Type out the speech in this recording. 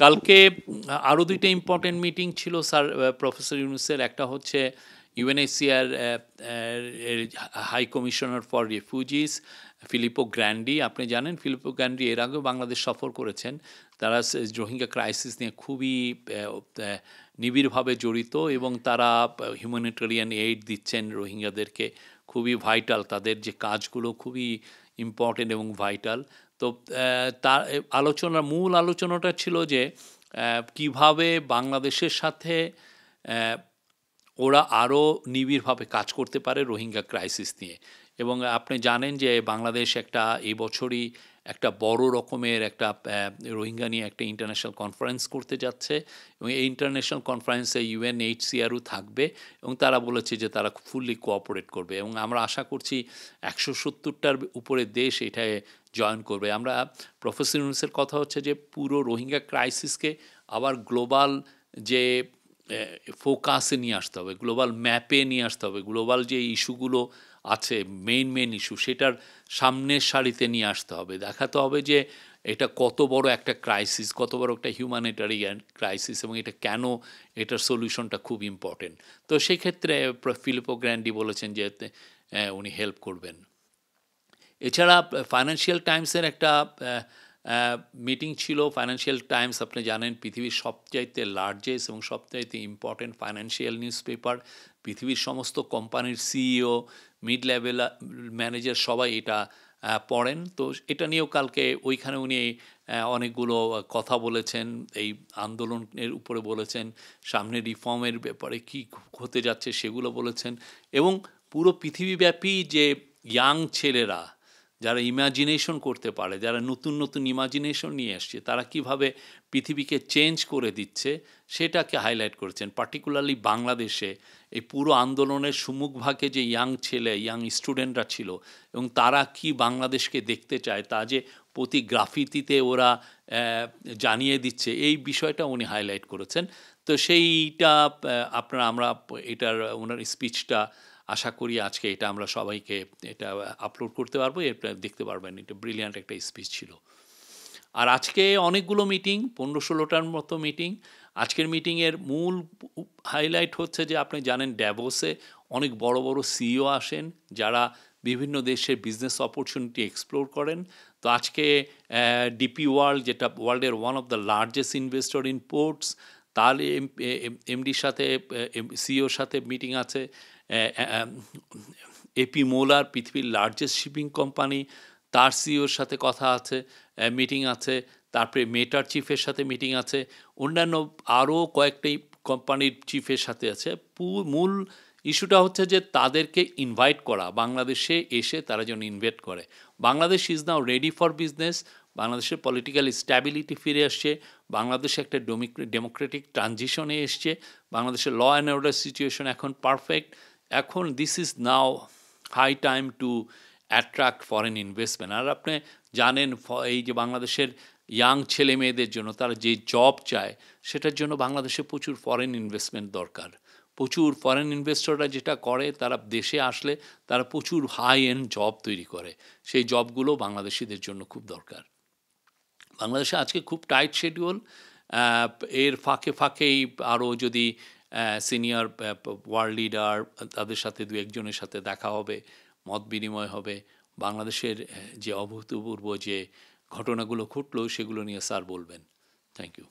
কালকে আরও দুইটা ইম্পর্টেন্ট মিটিং ছিল স্যার প্রফেসর ইউনূসের। একটা হচ্ছে UNHCR high commissioner for refugees Filippo Grandi. আপনি জানেন ফিলিপো গ্র্যান্ডি এর আগেও বাংলাদেশ সফর করেছেন। তারা রোহিঙ্গা ক্রাইসিস নিয়ে খুবই নিবিড়ভাবে জড়িত এবং তারা হিউম্যানিটেরিয়ান এইড দিচ্ছেন রোহিঙ্গাদেরকে। খুবই ভাইটাল, তাদের যে কাজগুলো খুবই ইম্পর্টেন্ট এবং ভাইটাল। তো তার মূল আলোচনাটা ছিল যে কিভাবে বাংলাদেশের সাথে ওরা আরও নিবিড়ভাবে কাজ করতে পারে রোহিঙ্গা ক্রাইসিস নিয়ে। এবং আপনি জানেন যে বাংলাদেশ এই বছরই একটা বড় রকমের একটা রোহিঙ্গা নিয়ে একটা ইন্টারন্যাশনাল কনফারেন্স করতে যাচ্ছে এবং এই ইন্টারন্যাশনাল কনফারেন্সে ইউএনএইচসিআরও থাকবে এবং তারা বলেছে যে তারা ফুললি কোঅপারেট করবে এবং আমরা আশা করছি 170টার উপরে দেশ এটায় জয়েন করবে। আমরা প্রফেসর ইউনূসের কথা হচ্ছে যে পুরো রোহিঙ্গা ক্রাইসিসকে আবার গ্লোবাল যে ফোকাসে নিয়ে আসতে হবে, গ্লোবাল ম্যাপে নিয়ে আসতে হবে, গ্লোবাল যে ইস্যুগুলো আছে মেইন ইস্যু সেটার সামনের সারিতে নিয়ে আসতে হবে। দেখাতে হবে যে এটা কত বড় একটা ক্রাইসিস, কত বড় একটা হিউম্যানিটারিয়ান ক্রাইসিস এবং এটা কেন, এটার সলিউশনটা খুব ইম্পর্টেন্ট। তো সেই ক্ষেত্রে ফিলিপো গ্র্যান্ডি বলেছেন যে উনি হেল্প করবেন। এছাড়া ফাইন্যান্সিয়াল টাইমসের একটা মিটিং ছিল। ফাইন্যান্সিয়াল টাইমস আপনি জানেন পৃথিবীর সবচাইতে লার্জেস্ট এবং সবচাইতে ইম্পর্টেন্ট ফাইন্যান্সিয়াল নিউজ পেপার। পৃথিবীর সমস্ত কোম্পানির সিইও, মিড লেভেল ম্যানেজার সবাই এটা পড়েন। তো এটা নিয়েও কালকে ওইখানে উনি অনেকগুলো কথা বলেছেন, এই আন্দোলনের উপরে বলেছেন, সামনে রিফর্মের ব্যাপারে কী হতে যাচ্ছে সেগুলো বলেছেন এবং পুরো পৃথিবীব্যাপী যে ইয়াং ছেলেরা যারা ইমাজিনেশন করতে পারে, যারা নতুন নতুন ইমাজিনেশন নিয়ে আসছে, তারা কিভাবে পৃথিবীকে চেঞ্জ করে দিচ্ছে সেটাকে হাইলাইট করেছেন। পার্টিকুলারলি বাংলাদেশে এই পুরো আন্দোলনের সম্মুখভাগে যে ইয়াং স্টুডেন্টরা ছিল এবং তারা কি বাংলাদেশকে দেখতে চায় তা যে প্রতি গ্রাফিতিতে ওরা জানিয়ে দিচ্ছে, এই বিষয়টা উনি হাইলাইট করেছেন। তো সেইটা আমরা এটার ওনার স্পিচটা আশা করি আজকে এটা আমরা সবাইকে এটা আপলোড করতে পারবো, এটা দেখতে পারবেন। এটা ব্রিলিয়ান্ট একটা স্পিচ ছিল। আর আজকে অনেকগুলো মিটিং, 15-16টার মতো মিটিং। আজকের মিটিংয়ের মূল হাইলাইট হচ্ছে যে আপনি জানেন ড্যাভোসে অনেক বড় বড় সিইও আসেন যারা বিভিন্ন দেশের বিজনেস অপরচুনিটি এক্সপ্লোর করেন। তো আজকে ডিপি ওয়ার্ল্ড, যেটা ওয়ার্ল্ডের one of the largest investor in ports, তার এমডির সাথে সিইওর সাথে মিটিং আছে। এপি মোলার, পৃথিবীর লার্জেস্ট শিপিং কোম্পানি, তার সিইওর সাথে কথা আছে, মিটিং আছে। তারপরে মেটার চিফের সাথে মিটিং আছে, অন্যান্য আরও কয়েকটি কোম্পানির চিফের সাথে আছে। মূল ইস্যুটা হচ্ছে যে তাদেরকে ইনভাইট করা, বাংলাদেশে এসে তারা যেন ইনভেস্ট করে। Bangladesh is now ready for business. বাংলাদেশের পলিটিক্যাল স্ট্যাবিলিটি ফিরে আসছে, বাংলাদেশে একটা ডেমোক্রেটিক ট্রানজিশনে এসছে, বাংলাদেশের ল অ্যান্ড অর্ডার সিচুয়েশন এখন পারফেক্ট। এখন this is now high time to attract foreign investment. আর আপনি জানেন এই যে বাংলাদেশের ইয়াং ছেলে মেয়েদের জন্য তারা যে জব চায় সেটার জন্য বাংলাদেশে প্রচুর ফরেন ইনভেস্টমেন্ট দরকার। প্রচুর ফরেন ইনভেস্টররা যেটা করে, তারা দেশে আসলে তারা প্রচুর হাই এন্ড জব তৈরি করে। সেই জবগুলো বাংলাদেশিদের জন্য খুব দরকার। বাংলাদেশে আজকে খুব টাইট শিডিউল। এর ফাঁকেই আরও যদি সিনিয়র ওয়ার্ল্ড লিডার, তাদের সাথে দু একজনের সাথে দেখা হবে, মত বিনিময় হবে। বাংলাদেশের যে অভূতপূর্ব যে ঘটনাগুলো ঘটলো সেগুলো নিয়ে স্যার বলবেন। Thank you.